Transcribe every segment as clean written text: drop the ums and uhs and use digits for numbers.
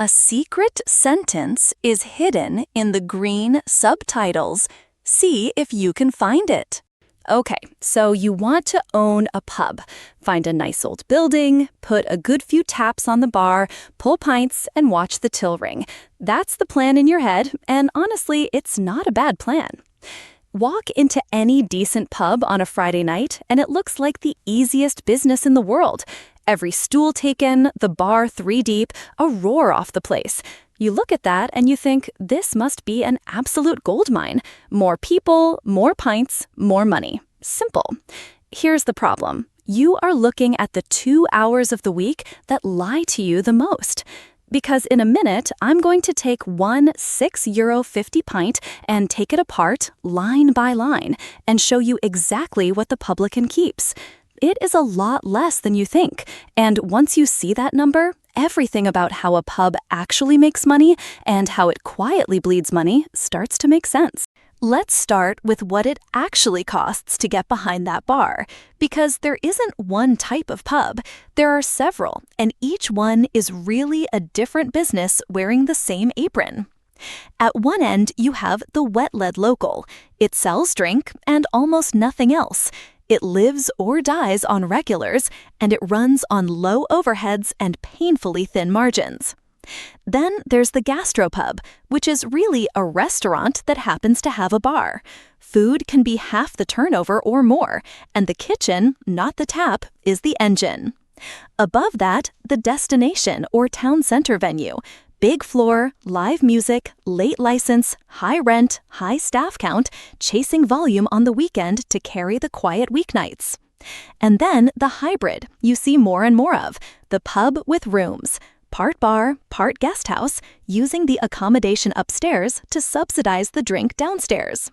A secret sentence is hidden in the green subtitles. See if you can find it. Okay, so you want to own a pub. Find a nice old building, put a good few taps on the bar, pull pints, and watch the till ring. That's the plan in your head, and honestly, it's not a bad plan. Walk into any decent pub on a Friday night, and it looks like the easiest business in the world. Every stool taken, the bar 3 deep, a roar off the place. You look at that and you think, this must be an absolute goldmine. More people, more pints, more money. Simple. Here's the problem. You are looking at the 2 hours of the week that lie to you the most. Because in a minute, I'm going to take one €6.50 pint and take it apart, line by line, and show you exactly what the publican keeps. It is a lot less than you think, and once you see that number, everything about how a pub actually makes money and how it quietly bleeds money starts to make sense. Let's start with what it actually costs to get behind that bar, because there isn't one type of pub, there are several, and each one is really a different business wearing the same apron. At one end, you have the wet lead local. It sells drink and almost nothing else. It lives or dies on regulars, and it runs on low overheads and painfully thin margins. Then there's the gastropub, which is really a restaurant that happens to have a bar. Food can be half the turnover or more, and the kitchen, not the tap, is the engine. Above that, the destination or town center venue. Big floor, live music, late license, high rent, high staff count, chasing volume on the weekend to carry the quiet weeknights. And then the hybrid you see more and more of, the pub with rooms. Part bar, part guest house, using the accommodation upstairs to subsidize the drink downstairs.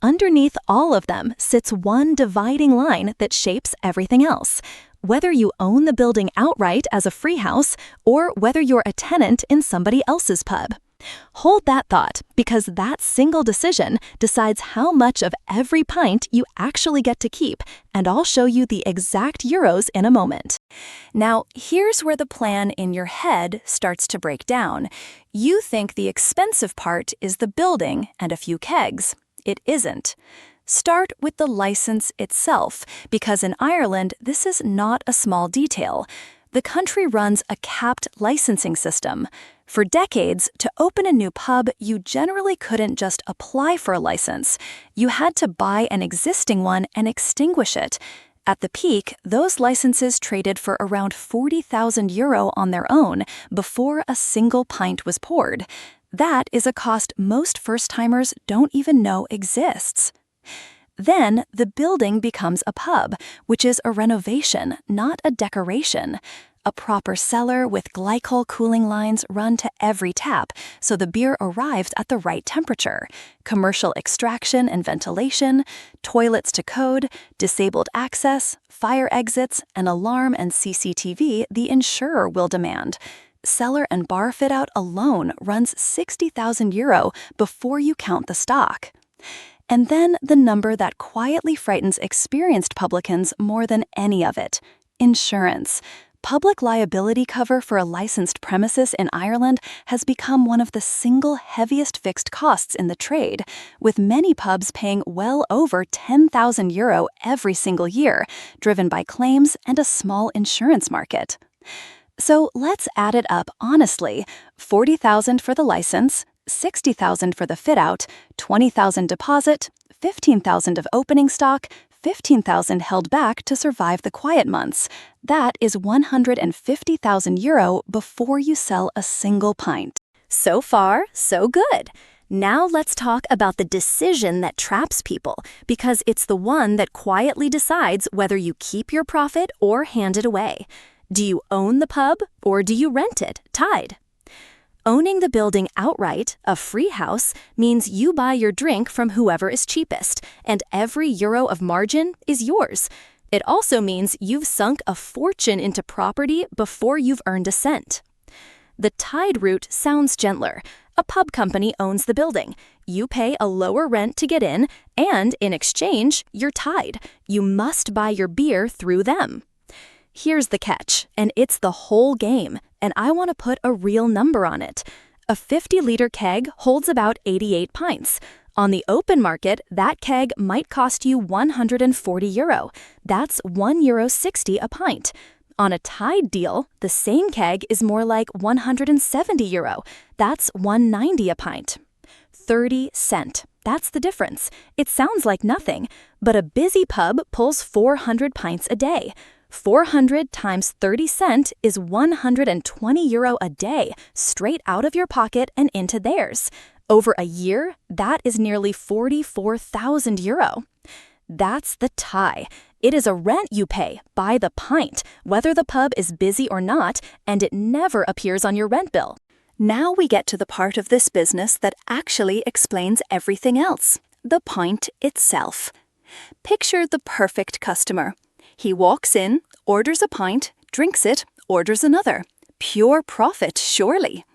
Underneath all of them sits one dividing line that shapes everything else. Whether you own the building outright as a free house or whether you're a tenant in somebody else's pub. Hold that thought, because that single decision decides how much of every pint you actually get to keep, and I'll show you the exact euros in a moment. Now, here's where the plan in your head starts to break down. You think the expensive part is the building and a few kegs. It isn't. Start with the license itself, because in Ireland, this is not a small detail. The country runs a capped licensing system. For decades, to open a new pub, you generally couldn't just apply for a license. You had to buy an existing one and extinguish it. At the peak, those licenses traded for around €40,000 on their own before a single pint was poured. That is a cost most first-timers don't even know exists. Then, the building becomes a pub, which is a renovation, not a decoration. A proper cellar with glycol cooling lines run to every tap, so the beer arrives at the right temperature. Commercial extraction and ventilation, toilets to code, disabled access, fire exits, an alarm and CCTV the insurer will demand. Cellar and bar fit-out alone runs €60,000 before you count the stock. And then the number that quietly frightens experienced publicans more than any of it: insurance. Public liability cover for a licensed premises in Ireland has become one of the single heaviest fixed costs in the trade, with many pubs paying well over €10,000 every single year, driven by claims and a small insurance market. So let's add it up honestly: $40,000 for the license, $60,000 for the fit-out, $20,000 deposit, $15,000 of opening stock, $15,000 held back to survive the quiet months. That is €150,000 before you sell a single pint. So far, so good. Now let's talk about the decision that traps people, because it's the one that quietly decides whether you keep your profit or hand it away. Do you own the pub or do you rent it, tied? Owning the building outright, a free house, means you buy your drink from whoever is cheapest, and every euro of margin is yours. It also means you've sunk a fortune into property before you've earned a cent. The tied route sounds gentler. A pub company owns the building. You pay a lower rent to get in, and in exchange, you're tied. You must buy your beer through them. Here's the catch, and it's the whole game, and I want to put a real number on it. A 50-liter keg holds about 88 pints. On the open market, that keg might cost you €140. That's €1.60 a pint. On a Tide deal, the same keg is more like €170. That's $1.90 a pint. 30 cents. That's the difference. It sounds like nothing, but a busy pub pulls 400 pints a day. 400 times 30 cents is €120 a day, straight out of your pocket and into theirs. Over a year, that is nearly €44,000. That's the tie. It is a rent you pay by the pint, whether the pub is busy or not, and it never appears on your rent bill. Now we get to the part of this business that actually explains everything else, the pint itself. Picture the perfect customer. He walks in, orders a pint, drinks it, orders another. Pure profit, surely.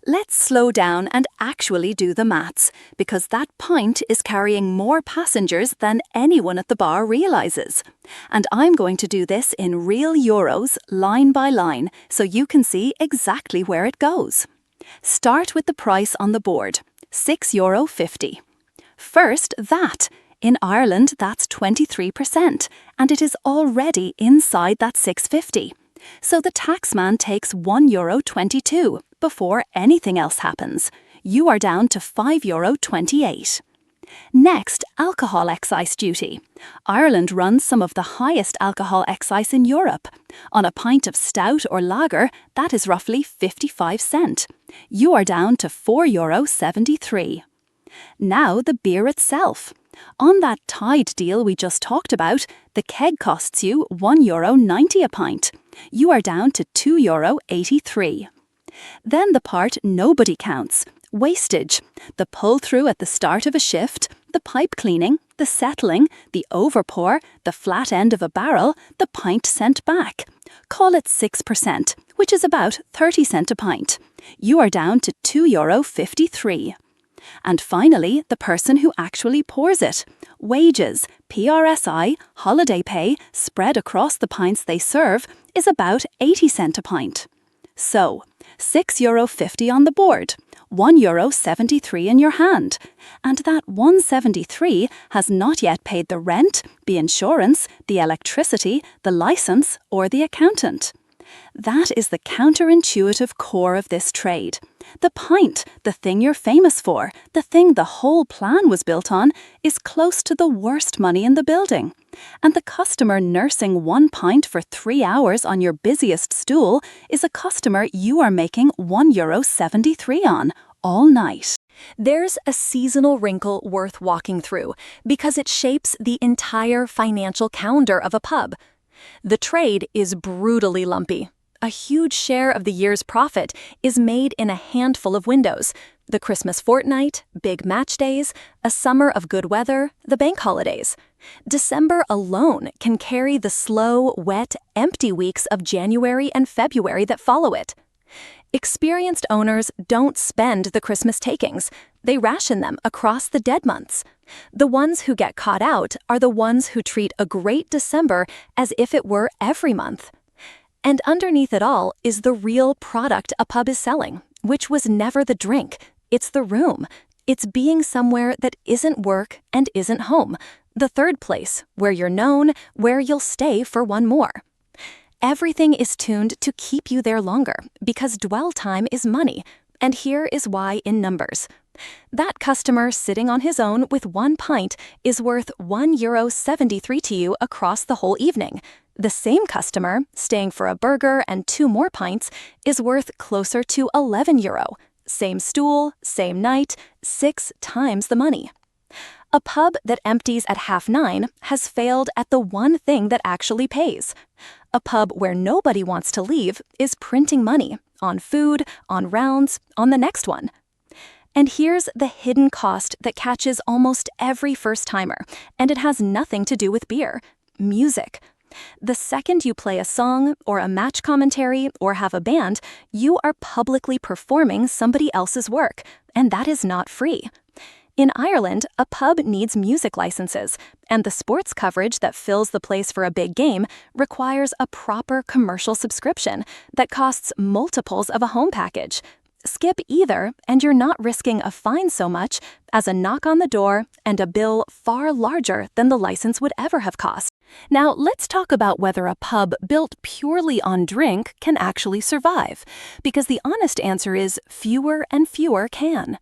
Let's slow down and actually do the maths, because that pint is carrying more passengers than anyone at the bar realizes. And I'm going to do this in real euros, line by line, so you can see exactly where it goes. Start with the price on the board, €6.50. First, that. In Ireland, that's 23%, and it is already inside that €6.50. So the taxman takes €1.22 before anything else happens. You are down to €5.28. Next, alcohol excise duty. Ireland runs some of the highest alcohol excise in Europe. On a pint of stout or lager, that is roughly 55 cents. You are down to €4.73. Now the beer itself. On that Tide deal we just talked about, the keg costs you €1.90 a pint. You are down to €2.83. Then the part nobody counts, wastage. The pull-through at the start of a shift, the pipe cleaning, the settling, the overpour, the flat end of a barrel, the pint sent back. Call it 6%, which is about 30 cents a pint. You are down to €2.53. And finally, the person who actually pours it. Wages, PRSI, holiday pay, spread across the pints they serve, is about 80 cents a pint. So, €6.50 on the board, €1.73 in your hand. And that €1.73 has not yet paid the rent, the insurance, the electricity, the license, or the accountant. That is the counterintuitive core of this trade. The pint, the thing you're famous for, the thing the whole plan was built on, is close to the worst money in the building. And the customer nursing one pint for 3 hours on your busiest stool is a customer you are making €1.73 on all night. There's a seasonal wrinkle worth walking through because it shapes the entire financial calendar of a pub. The trade is brutally lumpy. A huge share of the year's profit is made in a handful of windows: the Christmas fortnight, big match days, a summer of good weather, the bank holidays. December alone can carry the slow, wet, empty weeks of January and February that follow it. Experienced owners don't spend the Christmas takings. They ration them across the dead months. The ones who get caught out are the ones who treat a great December as if it were every month. And underneath it all is the real product a pub is selling, which was never the drink. It's the room. It's being somewhere that isn't work and isn't home. The third place, where you're known, where you'll stay for one more. Everything is tuned to keep you there longer, because dwell time is money. And here is why in numbers. That customer sitting on his own with one pint is worth €1.73 to you across the whole evening. The same customer, staying for a burger and 2 more pints, is worth closer to €11. Same stool, same night, 6 times the money. A pub that empties at 9:30 has failed at the one thing that actually pays. A pub where nobody wants to leave is printing money on food, on rounds, on the next one. And here's the hidden cost that catches almost every first-timer, and it has nothing to do with beer: music. The second you play a song, or a match commentary, or have a band, you are publicly performing somebody else's work, and that is not free. In Ireland, a pub needs music licenses, and the sports coverage that fills the place for a big game requires a proper commercial subscription that costs multiples of a home package. Skip either, and you're not risking a fine so much as a knock on the door and a bill far larger than the license would ever have cost. Now, let's talk about whether a pub built purely on drink can actually survive, because the honest answer is fewer and fewer can.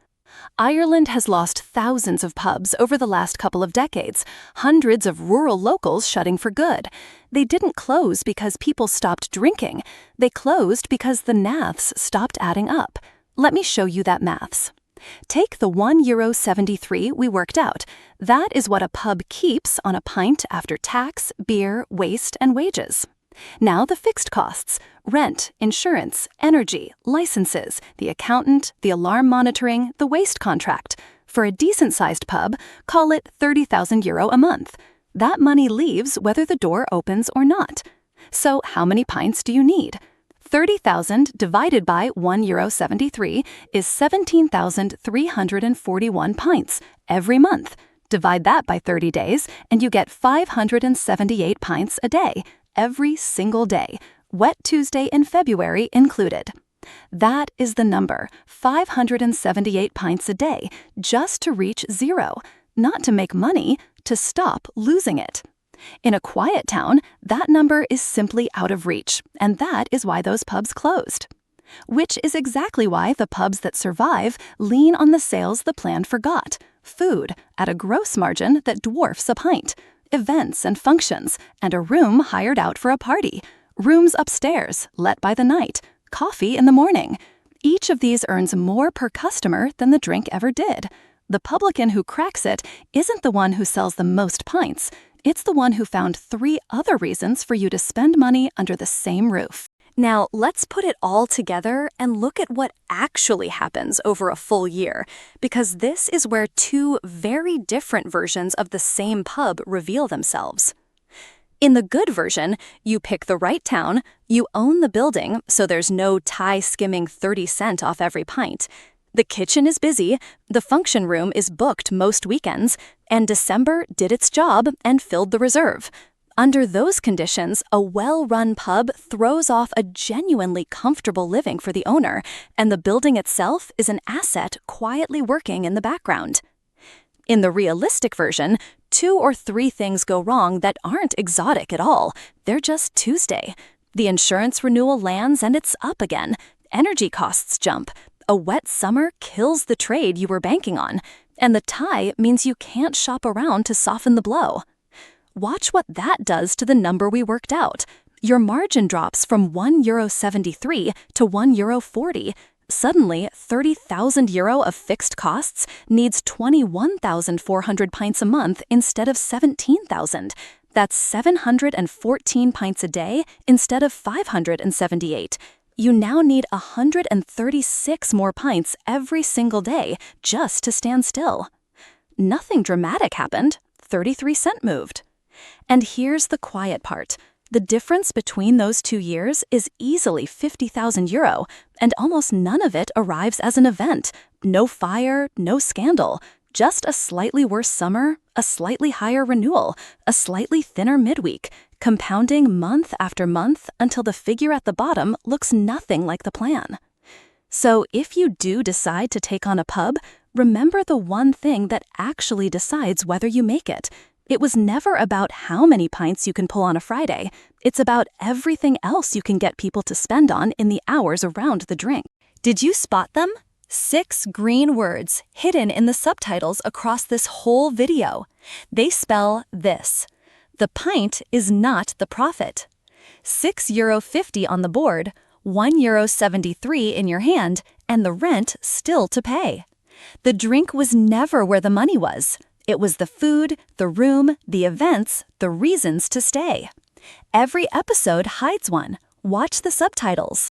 Ireland has lost thousands of pubs over the last couple of decades, hundreds of rural locals shutting for good. They didn't close because people stopped drinking. They closed because the maths stopped adding up. Let me show you that maths. Take the €1.73 we worked out. That is what a pub keeps on a pint after tax, beer, waste, and wages. Now the fixed costs: rent, insurance, energy, licenses, the accountant, the alarm monitoring, the waste contract. For a decent-sized pub, call it €30,000 a month. That money leaves whether the door opens or not. So how many pints do you need? 30,000 divided by €1.73 is 17,341 pints every month. Divide that by 30 days, and you get 578 pints a day, every single day, Wet Tuesday in February included. That is the number, 578 pints a day, just to reach zero, not to make money, to stop losing it. In a quiet town, that number is simply out of reach, and that is why those pubs closed. Which is exactly why the pubs that survive lean on the sales the plan forgot: food at a gross margin that dwarfs a pint, events and functions, and a room hired out for a party, rooms upstairs, let by the night, coffee in the morning. Each of these earns more per customer than the drink ever did. The publican who cracks it isn't the one who sells the most pints. It's the one who found 3 other reasons for you to spend money under the same roof. Now, let's put it all together and look at what actually happens over a full year, because this is where 2 very different versions of the same pub reveal themselves. In the good version, you pick the right town, you own the building, so there's no tie skimming 30 cents off every pint. The kitchen is busy, the function room is booked most weekends, and December did its job and filled the reserve. Under those conditions, a well-run pub throws off a genuinely comfortable living for the owner, and the building itself is an asset quietly working in the background. In the realistic version, 2 or 3 things go wrong that aren't exotic at all. They're just Tuesday. The insurance renewal lands and it's up again. Energy costs jump. A wet summer kills the trade you were banking on. And the tie means you can't shop around to soften the blow. Watch what that does to the number we worked out. Your margin drops from €1.73 to €1.40. Suddenly, €30,000 of fixed costs needs 21,400 pints a month instead of 17,000. That's 714 pints a day instead of 578. You now need 136 more pints every single day just to stand still. Nothing dramatic happened. 33 cents moved. And here's the quiet part. The difference between those 2 years is easily €50,000, and almost none of it arrives as an event. No fire, no scandal, just a slightly worse summer, a slightly higher renewal, a slightly thinner midweek, compounding month after month until the figure at the bottom looks nothing like the plan. So if you do decide to take on a pub, remember the one thing that actually decides whether you make it. It was never about how many pints you can pull on a Friday. It's about everything else you can get people to spend on in the hours around the drink. Did you spot them? 6 green words hidden in the subtitles across this whole video. They spell this: the pint is not the profit. €6.50 on the board, €1.73 in your hand, and the rent still to pay. The drink was never where the money was. It was the food, the room, the events, the reasons to stay. Every episode hides one. Watch the subtitles.